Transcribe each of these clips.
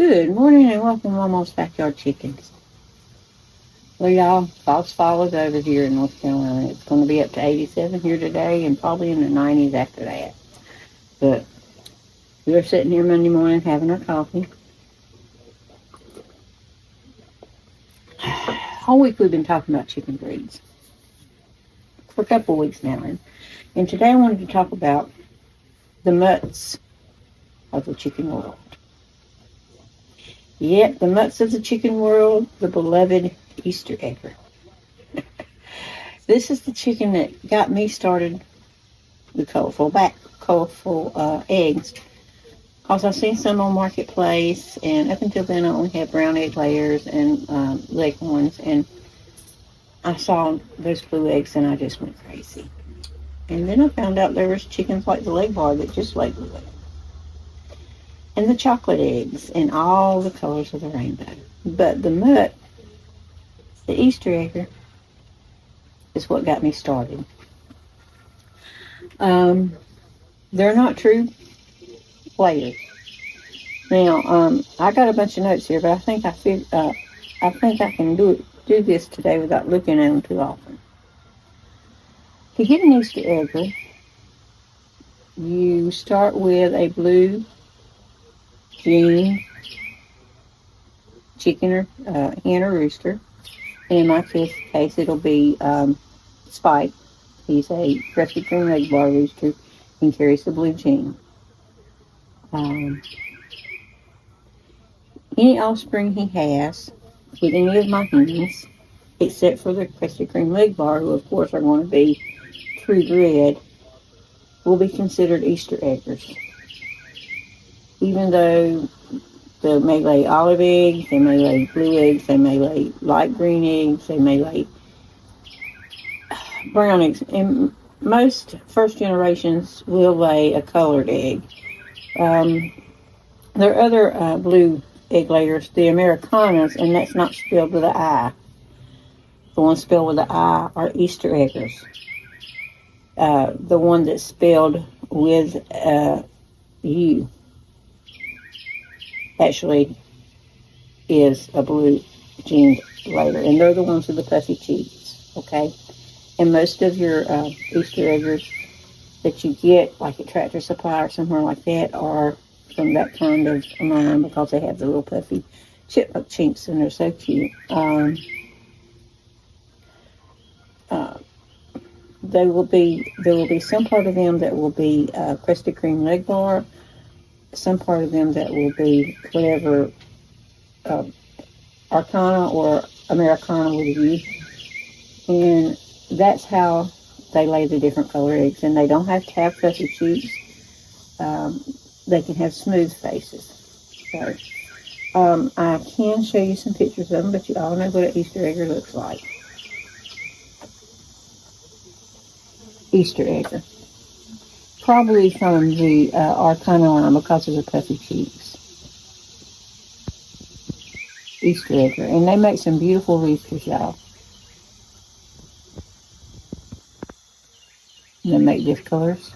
Good morning and welcome to Mama's Backyard Chickens. Well, y'all, false fall is over here in North Carolina. It's going to be up to 87 here today and probably in the 90s after that. But we're sitting here Monday morning having our coffee. All week we've been talking about chicken breeds for a couple of weeks now. And today I wanted to talk about the mutts of the chicken world. Yep, the mutts of the chicken world, the beloved Easter egger. This is the chicken that got me started with colorful eggs. Because I've seen some on Marketplace, and up until then I only had brown egg layers and leghorns, and I saw those blue eggs and I just went crazy. And then I found out there was chickens like the leg bar that just laid blue eggs. And the chocolate eggs and all the colors of the rainbow. But the mutt, the Easter egger, is what got me started. They're not true layers. Now, I got a bunch of notes here, but I think I can do this today without looking at them too often. To get an Easter egger, you start with a blue gene chicken or hen or rooster. And in my case, it'll be Spike. He's a crested cream leg bar rooster and carries the blue gene. Any offspring he has with any of my hens, except for the crested cream leg bar, who of course are going to be true bred, will be considered Easter eggers. Even though they may lay olive eggs, they may lay blue eggs, they may lay light green eggs, they may lay brown eggs. And most first generations will lay a colored egg. There are other blue egg layers, the Americanas, and that's not spelled with an I. The ones spelled with an I are Easter eggers. The one that's spelled with U actually is a blue gene layer, and they're the ones with the puffy cheeks, okay? And most of your Easter eggers that you get, like at Tractor Supply or somewhere like that, are from that kind of line because they have the little puffy chipmunk cheeks and they're so cute. There will be some part of them that will be crested cream leg bar, some part of them that will be whatever Arcana or Americana with a U. And that's how they lay the different color eggs. And they don't have to have puffy cheeks. They can have smooth faces. So, I can show you some pictures of them, but you all know what an Easter egger looks like. Easter egger. Probably from the Arcana line because of the puffy cheeks. Easter egger. And they make some beautiful roosters, y'all. And they make this colors.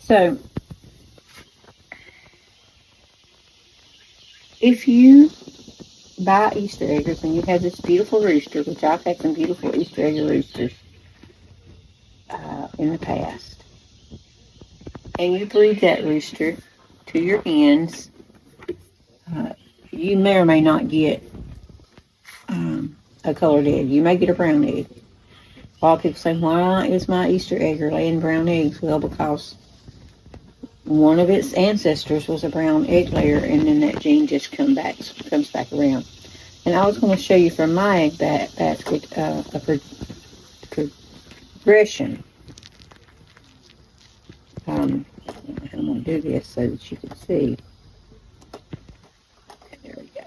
So, if you buy Easter eggers and you have this beautiful rooster, which I've had some beautiful Easter egger roosters in the past, and you breed that rooster to your hens, you may or may not get a colored egg. You may get a brown egg. A lot of people say, why is my Easter egger laying brown eggs? Well, because one of its ancestors was a brown egg layer, and then that gene just comes back around. And I was going to show you from my egg basket a progression. I'm going to do this so that you can see. Okay, there we go.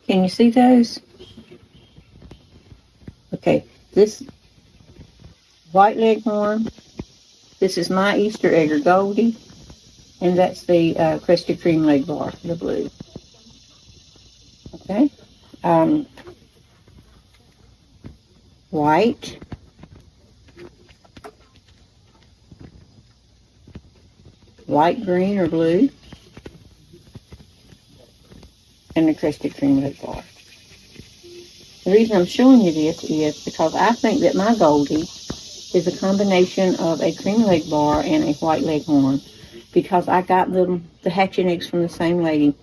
Can you see those? Okay, this white leghorn, this is my Easter egger Goldie, and that's the crested cream leg bar, the blue. Okay, white, light green or blue, and the Krispy Kreme leg bar. The reason I'm showing you this is because I think that my Goldie is a combination of a cream leg bar and a white leghorn, because I got the hatching eggs from the same lady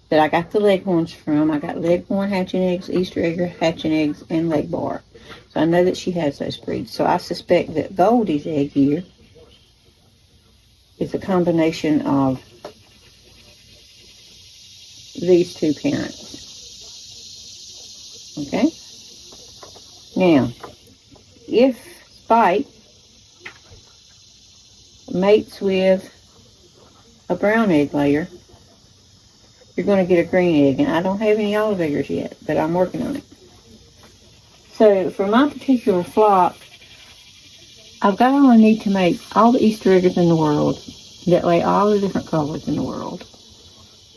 that I got the leghorns from. I got leghorn hatching eggs, Easter egg hatching eggs, and leg bar. So I know that she has those breeds. So I suspect that Goldie's egg here is a combination of these two parents. Okay? Now, if Spike mates with a brown egg layer, you're going to get a green egg. And I don't have any olive eggers yet, but I'm working on it. So for my particular flock, I've got all I need to make all the Easter eggs in the world that lay all the different colors in the world,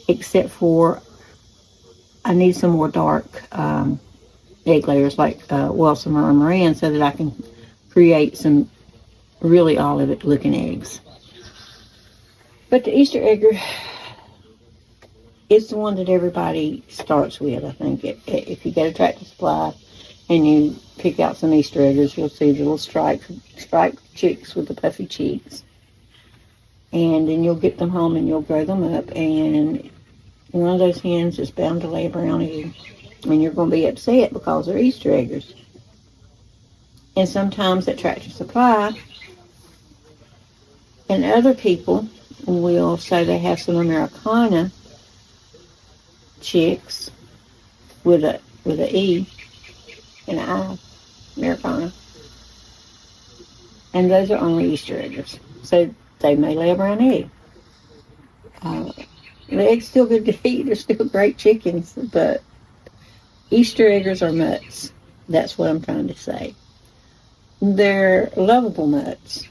except for I need some more dark egg layers like Wilson or Moran, so that I can create some really olive looking eggs. But the Easter egger is the one that everybody starts with, I think. If you get a Tractor Supply and you pick out some Easter eggers, you'll see the little striped chicks with the puffy cheeks. And then you'll get them home and you'll grow them up, and one of those hens is bound to lay a brown egg. And you're going to be upset because they're Easter eggers. And sometimes at Tractor Supply and other people will say they have some Americana chicks with a E and an I, Americana. And those are only Easter eggers. So they may lay a brown egg. The egg's still good to eat. They're still great chickens, but Easter eggers are mutts. That's what I'm trying to say. They're lovable mutts.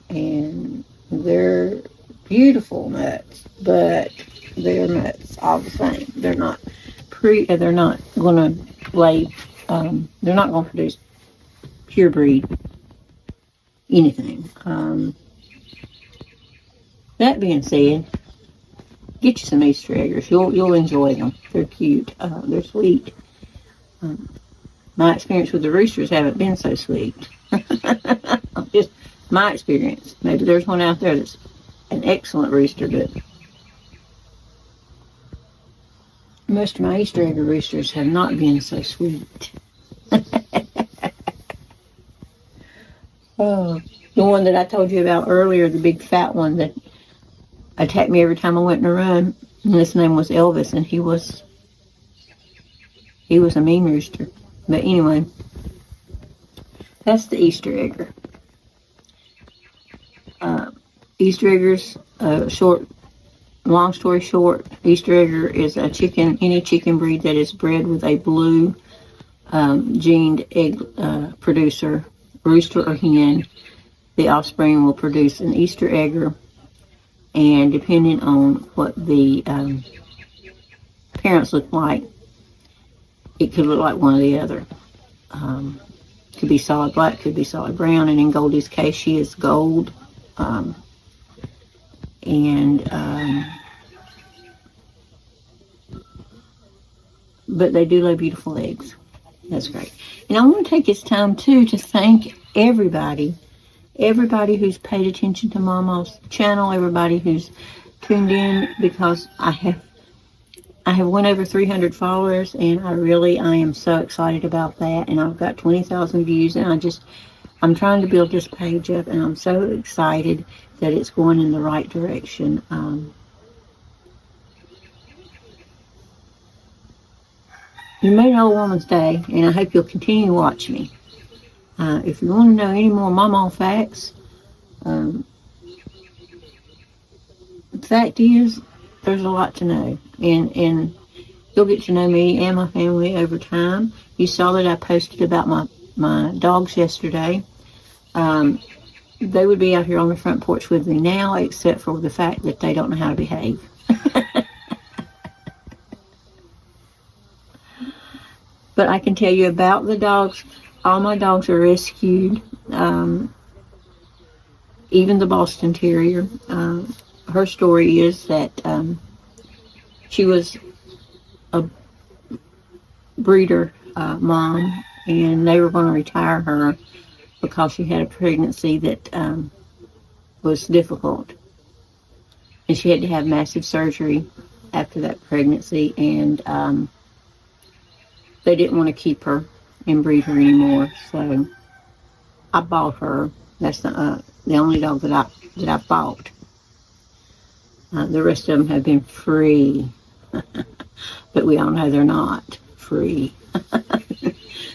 And they're beautiful mutts, but they're mutts all the same. They're not going to lay, they're not going to produce pure breed anything. That being said, get you some Easter eggers. You'll enjoy them. They're cute. They're sweet. My experience with the roosters haven't been so sweet. Just my experience. Maybe there's one out there that's an excellent rooster, but most of my Easter egg roosters have not been so sweet. Oh, the one that I told you about earlier, the big fat one that attacked me every time I went in a run, and his name was Elvis, and he was a mean rooster. But anyway, that's the Easter egger. Easter eggers, long story short, Easter egger is a chicken, any chicken breed that is bred with a blue gened egg producer, rooster or hen. The offspring will produce an Easter egger, and depending on what the parents look like, it could look like one or the other. Could be solid black, could be solid brown, and in Goldie's case, she is gold. But they do lay beautiful eggs. That's great. And I want to take this time too to thank everybody who's paid attention to Mama's channel, everybody who's tuned in, because I have went over 300 followers, and I am so excited about that. And I've got 20,000 views, and I'm trying to build this page up, and I'm so excited that it's going in the right direction. You made an old woman's day, and I hope you'll continue to watch me. If you want to know any more Mama facts, the fact is, there's a lot to know, and you'll get to know me and my family over time. You saw that I posted about my dogs yesterday. They would be out here on the front porch with me now, except for the fact that they don't know how to behave. But I can tell you about the dogs. All my dogs are rescued. Even the Boston Terrier. Her story is that she was a breeder mom, and they were going to retire her because she had a pregnancy that was difficult. And she had to have massive surgery after that pregnancy, and they didn't want to keep her and breed her anymore. So I bought her. That's the only dog that I bought. The rest of them have been free, but we all know they're not free.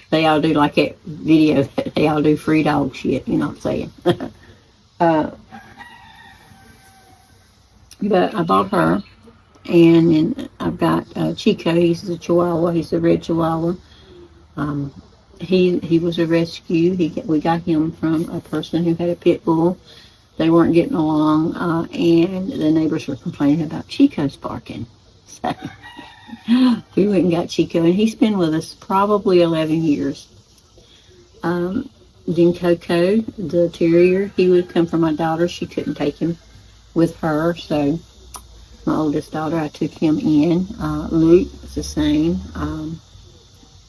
They all do like that video. They all do free dog shit. You know what I'm saying? But I bought her, and then I've got Chico. He's the Chihuahua. He's the red Chihuahua. He was a rescue. We got him from a person who had a pit bull. They weren't getting along, and the neighbors were complaining about Chico's barking. So we went and got Chico, and he's been with us probably 11 years. Then Coco, the terrier, he would come for my daughter. She couldn't take him with her, so my oldest daughter, I took him in. Luke was the same.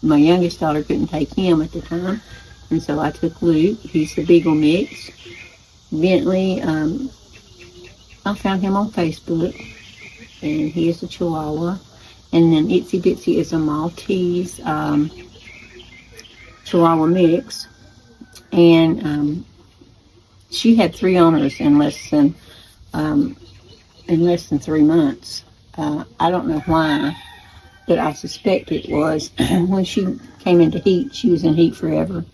My youngest daughter couldn't take him at the time, and so I took Luke. He's the Beagle mix. Bentley, I found him on Facebook, and he is a Chihuahua. And then Itsy Bitsy is a Maltese Chihuahua mix, and she had 3 owners in less than 3 months. I don't know why, but I suspect it was when she came into heat. She was in heat forever,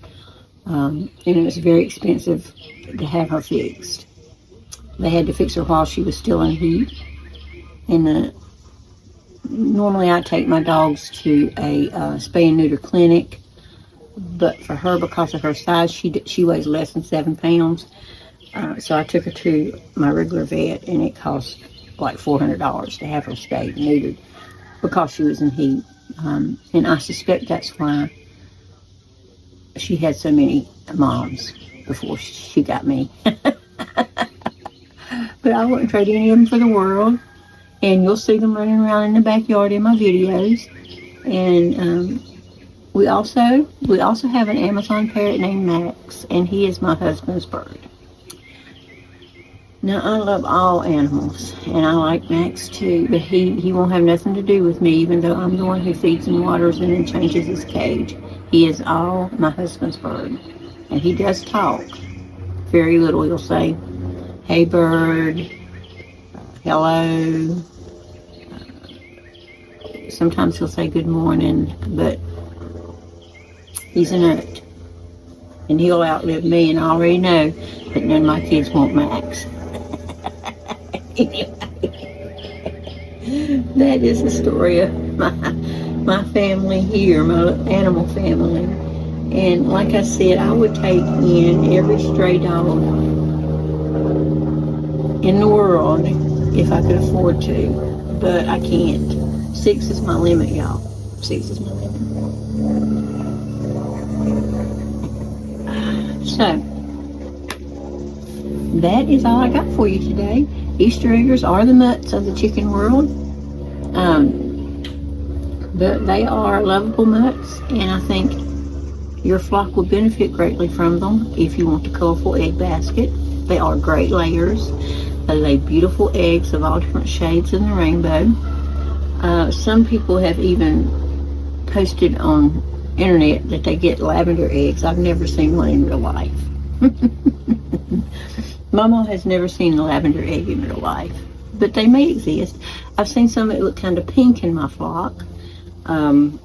and it was very expensive to have her fixed. They had to fix her while she was still in heat. And normally I take my dogs to a spay and neuter clinic, but for her, because of her size, she weighs less than 7 pounds. So I took her to my regular vet, and it cost like $400 to have her spayed and neutered because she was in heat. And I suspect that's why she had so many moms before she got me. But I wouldn't trade any of them for the world. And you'll see them running around in the backyard in my videos. And we also have an Amazon parrot named Max, and he is my husband's bird. Now, I love all animals, and I like Max too, but he won't have nothing to do with me, even though I'm the one who feeds and waters and then changes his cage. He is all my husband's bird, and he does talk. Very little. He'll say, "Hey, bird," "Hello." Sometimes he'll say good morning, but he's a nut, and he'll outlive me, and I already know that none of my kids want Max. Anyway, that is the story of my family here, my animal family. And like I said, I would take in every stray dog in the world if I could afford to, but I can't. 6 is my limit, y'all. 6 is my limit. So, that is all I got for you today. Easter eggers are the mutts of the chicken world. But they are lovable mutts, and I think your flock will benefit greatly from them if you want the colorful egg basket. They are great layers. They lay beautiful eggs of all different shades in the rainbow. Some people have even posted on internet that they get lavender eggs. I've never seen one in real life. Mama has never seen a lavender egg in real life, but they may exist. I've seen some that look kind of pink in my flock, and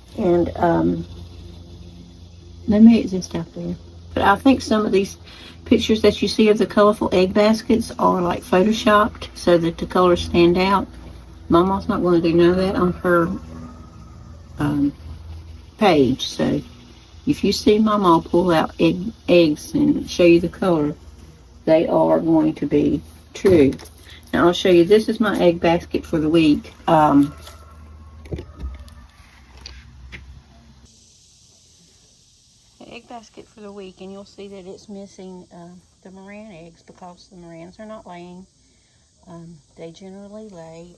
they may exist out there. But I think some of these pictures that you see of the colorful egg baskets are like photoshopped so that the colors stand out. Mama's not going to do none of that on her page. So if you see Mama pull out eggs and show you the color, they are going to be true. Now I'll show you. This is my egg basket for the week. basket for the week, and you'll see that it's missing the Moran eggs because the Morans are not laying. They generally lay.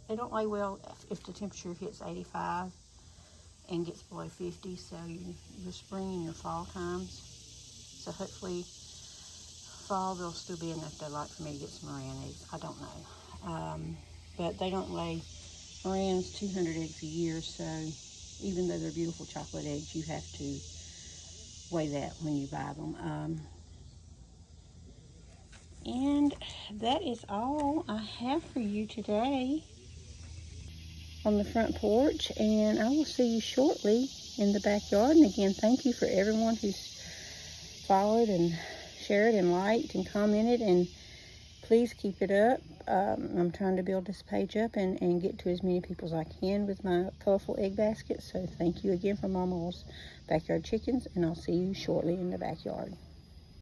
They don't lay well if the temperature hits 85 and gets below 50, so your spring and your fall times. So hopefully fall there'll still be enough daylight for me to get some Moran eggs. I don't know. But they don't lay Morans 200 eggs a year, so even though they're beautiful chocolate eggs, you have to weigh that when you buy them. And that is all I have for you today on the front porch, and I will see you shortly in the backyard. And again, thank you for everyone who's followed and shared and liked and commented, and please keep it up. I'm trying to build this page up and get to as many people as I can with my colorful egg basket. So thank you again from Mama's Backyard Chickens, and I'll see you shortly in the backyard.